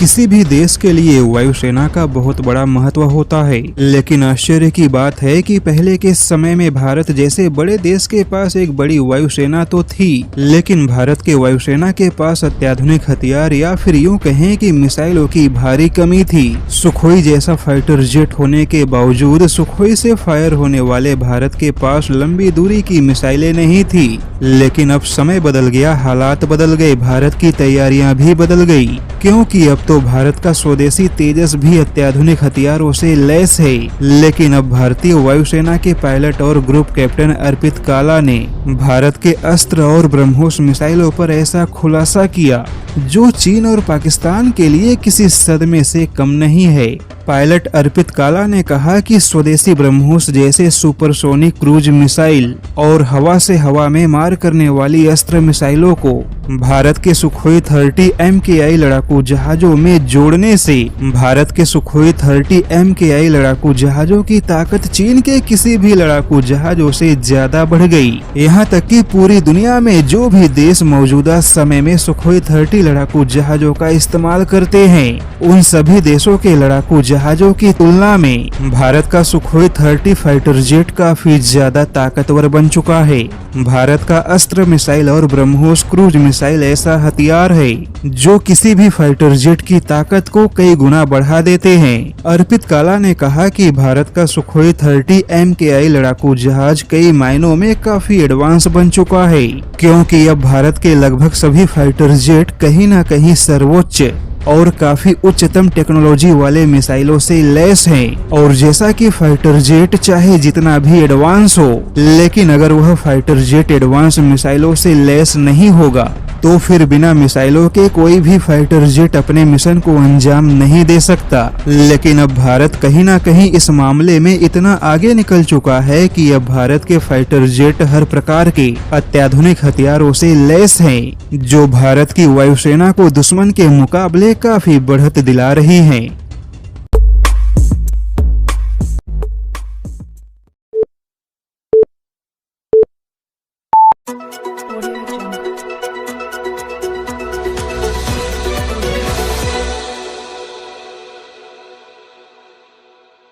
किसी भी देश के लिए वायुसेना का बहुत बड़ा महत्व होता है, लेकिन आश्चर्य की बात है कि पहले के समय में भारत जैसे बड़े देश के पास एक बड़ी वायुसेना तो थी, लेकिन भारत के वायुसेना के पास अत्याधुनिक हथियार या फिर यूं कहें कि मिसाइलों की भारी कमी थी। सुखोई जैसा फाइटर जेट होने के बावजूद सुखोई से फायर होने वाले भारत के पास लंबी दूरी की मिसाइलें नहीं थी। लेकिन अब समय बदल गया, हालात बदल गए, भारत की तैयारियां भी बदल गई, क्योंकि अब तो भारत का स्वदेशी तेजस भी अत्याधुनिक हथियारों से लैस है। लेकिन अब भारतीय वायुसेना के पायलट और ग्रुप कैप्टन अर्पित काला ने भारत के अस्त्र और ब्रह्मोस मिसाइलों पर ऐसा खुलासा किया जो चीन और पाकिस्तान के लिए किसी सदमे से कम नहीं है। पायलट अर्पित काला ने कहा कि स्वदेशी ब्रह्मोस जैसे सुपरसोनिक क्रूज मिसाइल और हवा से हवा में मार करने वाली अस्त्र मिसाइलों को भारत के सुखोई 30 MKI लड़ाकू जहाजों में जोड़ने से भारत के सुखोई 30 MKI लड़ाकू जहाजों की ताकत चीन के किसी भी लड़ाकू जहाजों से ज्यादा बढ़ गई। यहाँ तक कि पूरी दुनिया में जो भी देश मौजूदा समय में सुखोई 30 लड़ाकू जहाजों का इस्तेमाल करते हैं, उन सभी देशों के लड़ाकू जहाजों की तुलना में भारत का सुखोई 30 फाइटर जेट काफी ज्यादा ताकतवर बन चुका है। भारत का अस्त्र मिसाइल और ब्रह्मोस क्रूज मिसाइल ऐसा हथियार है जो किसी भी फाइटर जेट की ताकत को कई गुना बढ़ा देते हैं। अर्पित काला ने कहा कि भारत का सुखोई 30 MKI लड़ाकू जहाज कई मायनों में काफी एडवांस बन चुका है, क्योंकि अब भारत के लगभग सभी फाइटर जेट कहीं न कहीं सर्वोच्च और काफी उच्चतम टेक्नोलॉजी वाले मिसाइलों से लैस हैं। और जैसा कि फाइटर जेट चाहे जितना भी एडवांस हो, लेकिन अगर वह फाइटर जेट एडवांस मिसाइलों से लैस नहीं होगा तो फिर बिना मिसाइलों के कोई भी फाइटर जेट अपने मिशन को अंजाम नहीं दे सकता। लेकिन अब भारत कहीं ना कहीं इस मामले में इतना आगे निकल चुका है कि अब भारत के फाइटर जेट हर प्रकार के अत्याधुनिक हथियारों से लैस हैं, जो भारत की वायुसेना को दुश्मन के मुकाबले काफी बढ़त दिला रही हैं।